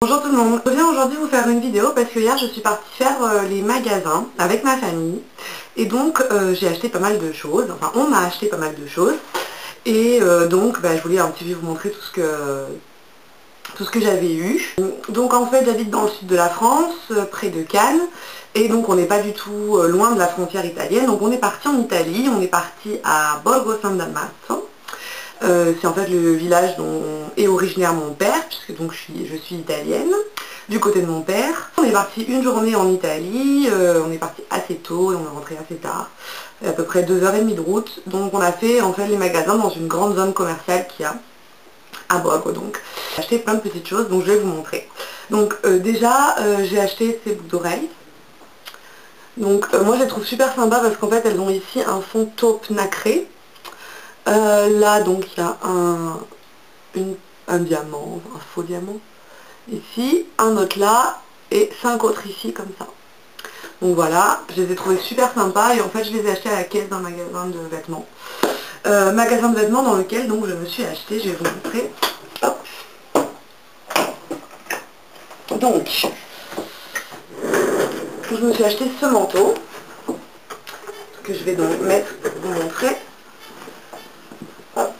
Bonjour tout le monde, je viens aujourd'hui vous faire une vidéo parce que hier je suis partie faire les magasins avec ma famille et donc j'ai acheté pas mal de choses, enfin on m'a acheté pas mal de choses et donc je voulais un petit peu vous montrer tout ce que j'avais eu. Donc en fait j'habite dans le sud de la France, près de Cannes, et donc on n'est pas du tout loin de la frontière italienne, donc on est parti en Italie, on est parti à Borgo San Dalmazzo. C'est en fait le village dont est originaire mon père, puisque donc je suis italienne, du côté de mon père. On est parti une journée en Italie, on est parti assez tôt et on est rentré assez tard, à peu près 2h30 de route. Donc on a fait en fait les magasins dans une grande zone commerciale qu'il y a à Borgo. Donc j'ai acheté plein de petites choses, donc je vais vous montrer. Donc déjà j'ai acheté ces boucles d'oreilles. Donc moi je les trouve super sympas parce qu'en fait elles ont ici un fond taupe nacré. Là donc il y a un diamant, un faux diamant ici, un autre là et 5 autres ici comme ça. Donc voilà, je les ai trouvés super sympas et en fait je les ai achetés à la caisse d'un magasin de vêtements. Magasin de vêtements dans lequel donc je me suis acheté, je vais vous montrer. Hop. Donc je me suis acheté ce manteau que je vais donc mettre pour vous montrer. Hop.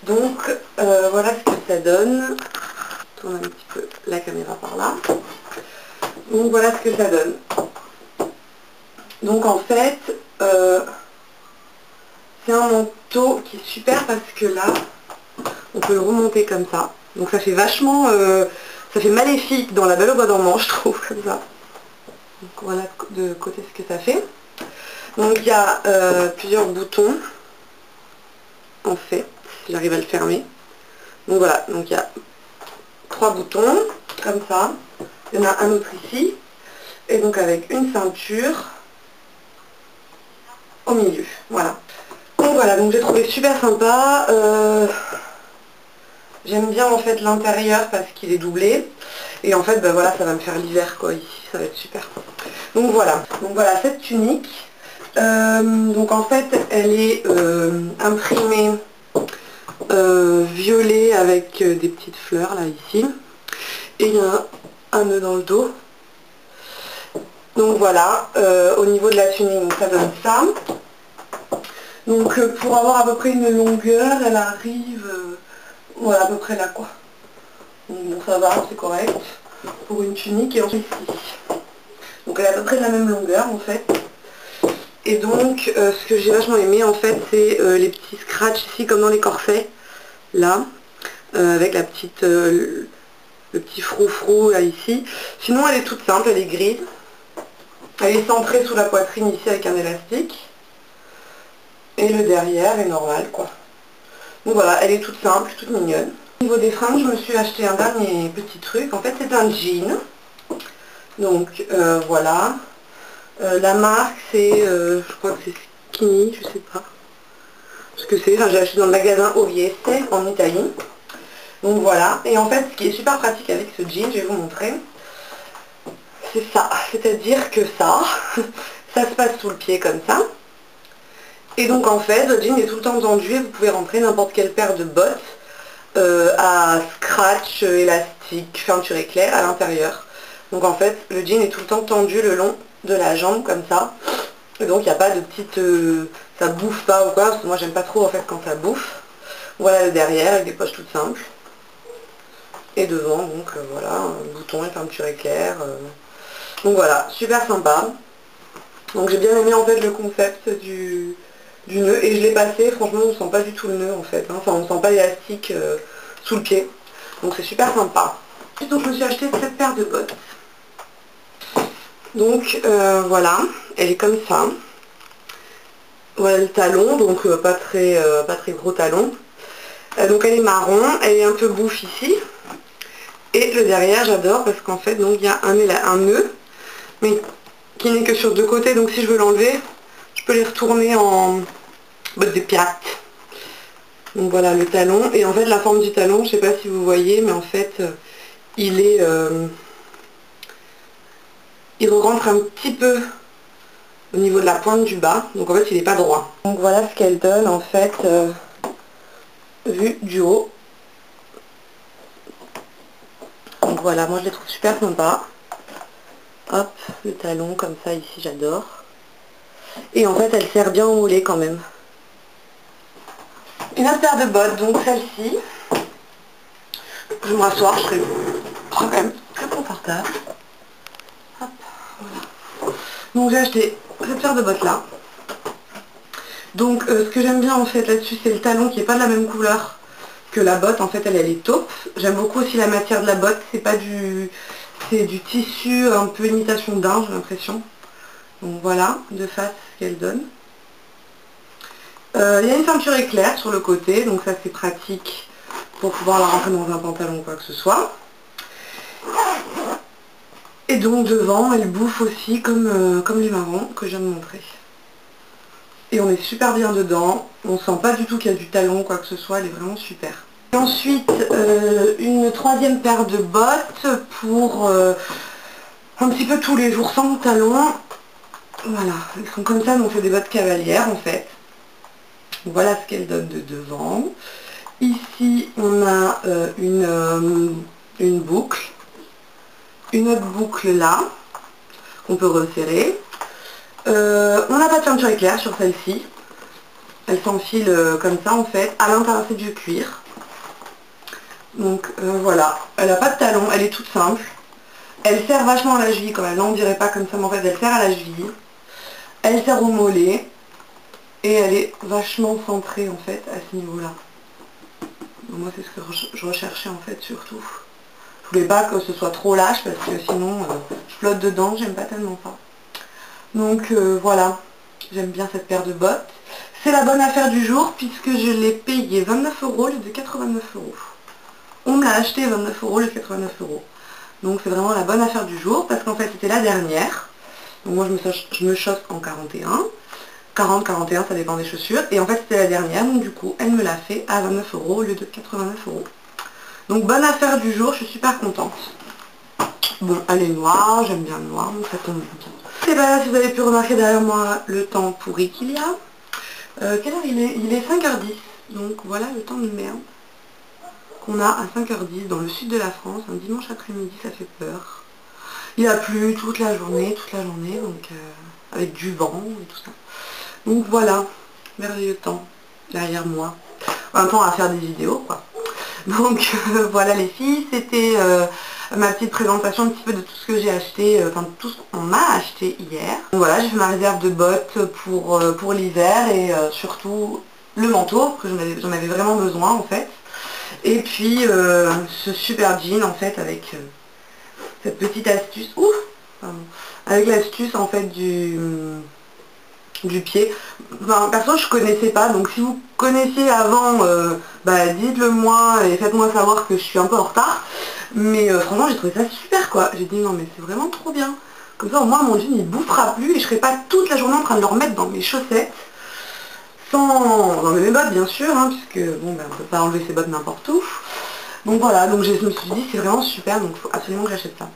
Donc voilà ce que ça donne. Je tourne un petit peu la caméra par là. Donc voilà ce que ça donne. Donc en fait, c'est un manteau qui est super parce que là, on peut le remonter comme ça. Donc ça fait vachement, ça fait maléfique dans La Belle au bois dormant, je trouve, comme ça. Donc voilà de côté ce que ça fait. Donc il y a plusieurs boutons, en fait, si j'arrive à le fermer. Donc voilà, donc il y a 3 boutons, comme ça. Il y en a un autre ici. Et donc avec une ceinture au milieu, voilà. Donc voilà, donc j'ai trouvé super sympa. J'aime bien en fait l'intérieur parce qu'il est doublé. Et en fait, voilà, ça va me faire l'hiver quoi, ici, ça va être super. Donc voilà cette tunique. Donc en fait, elle est imprimée violet avec des petites fleurs là ici. Et il y a un nœud dans le dos. Donc voilà, au niveau de la tunique, ça donne ça. Donc pour avoir à peu près une longueur, elle arrive voilà, à peu près là quoi. Donc bon, ça va, c'est correct pour une tunique. Et ensuite ici. Donc elle est à peu près de la même longueur en fait. Et donc ce que j'ai vachement aimé en fait, c'est les petits scratchs ici comme dans les corsets. Là, avec la petite, le petit froufrou là ici. Sinon elle est toute simple, elle est grise. Elle est centrée sous la poitrine ici avec un élastique. Et le derrière est normal quoi. Donc voilà, elle est toute simple, toute mignonne. Au niveau des fringues, je me suis acheté un dernier petit truc. En fait, c'est un jean. Donc voilà. La marque, c'est, je crois que c'est Skinny, je sais pas ce que c'est. Enfin, j'ai acheté dans le magasin Ovieste en Italie. Donc voilà. Et en fait, ce qui est super pratique avec ce jean, je vais vous montrer. C'est ça. C'est-à-dire que ça se passe sous le pied comme ça. Et donc en fait, le jean est tout le temps tendu et vous pouvez rentrer n'importe quelle paire de bottes à scratch, élastique, ceinture éclair à l'intérieur. Donc en fait, le jean est tout le temps tendu le long de la jambe comme ça. Et donc il n'y a pas de petite... ça bouffe pas ou quoi, parce que moi j'aime pas trop en fait quand ça bouffe. Voilà le derrière avec des poches toutes simples. Et devant, donc voilà, un bouton et ceinture éclair. Donc voilà, super sympa. Donc j'ai bien aimé en fait le concept du nœud et je l'ai passé, franchement on ne sent pas du tout le nœud en fait, hein. Enfin on ne sent pas l'élastique sous le pied, donc c'est super sympa. Donc je me suis acheté cette paire de bottes. Donc voilà, elle est comme ça. Voilà le talon, donc pas très gros talon. Donc elle est marron, elle est un peu bouffe ici. Et le derrière j'adore parce qu'en fait donc il y a un nœud, mais qui n'est que sur 2 côtés, donc si je veux l'enlever, je peux les retourner en bottes de pirate. Donc voilà le talon, et en fait la forme du talon, je sais pas si vous voyez, mais en fait il rentre un petit peu au niveau de la pointe du bas, donc en fait il n'est pas droit. Donc voilà ce qu'elle donne en fait, vue du haut. voilà, moi je les trouve super sympas. Hop, le talon comme ça ici, j'adore. Et en fait, elle sert bien au mollet quand même. Une autre paire de bottes, donc celle-ci. Je vais m'asseoir, je serai quand même très confortable. Hop, voilà. Donc j'ai acheté cette paire de bottes là. Donc ce que j'aime bien en fait là-dessus, c'est le talon qui n'est pas de la même couleur que la botte. En fait, elle est taupe. J'aime beaucoup aussi la matière de la botte. C'est pas du... C'est du tissu un peu imitation daim, j'ai l'impression. Donc voilà, de face, ce qu'elle donne. Il y a une ceinture éclair sur le côté, donc ça c'est pratique pour pouvoir la rentrer dans un pantalon ou quoi que ce soit. Et donc devant, elle bouffe aussi comme les marrons que je viens de montrer. Et on est super bien dedans, on sent pas du tout qu'il y a du talon ou quoi que ce soit, elle est vraiment super. Et ensuite, une troisième paire de bottes pour un petit peu tous les jours sans talon. Voilà, elles sont comme ça, donc c'est des bottes cavalières en fait. Voilà ce qu'elles donnent de devant. Ici, on a une boucle. Une autre boucle là, qu'on peut resserrer. On n'a pas de ceinture éclair sur celle-ci. Elle s'enfile comme ça en fait. À l'intérieur, c'est du cuir. Donc voilà, elle n'a pas de talon, elle est toute simple. Elle sert vachement à la cheville quand même. Là, on dirait pas comme ça, mais en fait, elle sert à la cheville. Elle sert au mollet. Et elle est vachement centrée en fait à ce niveau-là. Moi c'est ce que je recherchais en fait surtout. Je voulais pas que ce soit trop lâche parce que sinon je flotte dedans, j'aime pas tellement ça. Donc voilà, j'aime bien cette paire de bottes. C'est la bonne affaire du jour puisque je l'ai payé 29 € au lieu de 89 €. On me l'a acheté 29 € au lieu de 89 €. Donc c'est vraiment la bonne affaire du jour parce qu'en fait c'était la dernière. Donc moi je me choque en 41. 40, 41, ça dépend des chaussures. Et en fait, c'était la dernière, donc du coup, elle me l'a fait à 29 € au lieu de 89 €. Donc, bonne affaire du jour, je suis super contente. Bon, elle est noire, j'aime bien le noir, donc ça tombe bien. C'est pas là si vous avez pu remarquer derrière moi le temps pourri qu'il y a. Quelle heure il est? Il est 5h10, donc voilà le temps de merde qu'on a à 5h10 dans le sud de la France, un dimanche après-midi, ça fait peur. Il a plu toute la journée, donc avec du vent et tout ça. Donc voilà, merveilleux temps derrière moi. En même temps, on va faire des vidéos, quoi. Donc voilà les filles, c'était ma petite présentation un petit peu de tout ce que j'ai acheté, enfin tout ce qu'on m'a acheté hier. Donc voilà, j'ai fait ma réserve de bottes pour l'hiver et surtout le manteau, que j'en avais vraiment besoin en fait. Et puis ce super jean en fait avec cette petite astuce, ouf, pardon, avec l'astuce en fait du pied. Enfin, perso je connaissais pas, donc si vous connaissiez avant, bah dites-le moi et faites-moi savoir que je suis un peu en retard. Mais franchement j'ai trouvé ça super quoi. J'ai dit non mais c'est vraiment trop bien. Comme ça au moins mon jean il bouffera plus et je serai pas toute la journée en train de le remettre dans mes chaussettes. Sans dans mes bottes bien sûr, hein, puisque bon ben on peut pas enlever ses bottes n'importe où. Donc voilà, donc je me suis dit c'est vraiment super, donc il faut absolument que j'achète ça.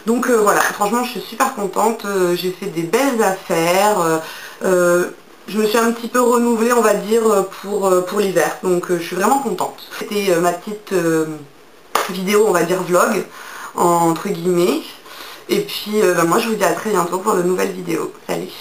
Donc voilà, franchement je suis super contente, j'ai fait des belles affaires, je me suis un petit peu renouvelée on va dire pour l'hiver, donc je suis vraiment contente. C'était ma petite vidéo on va dire vlog, entre guillemets, et puis moi je vous dis à très bientôt pour de nouvelles vidéos. Salut!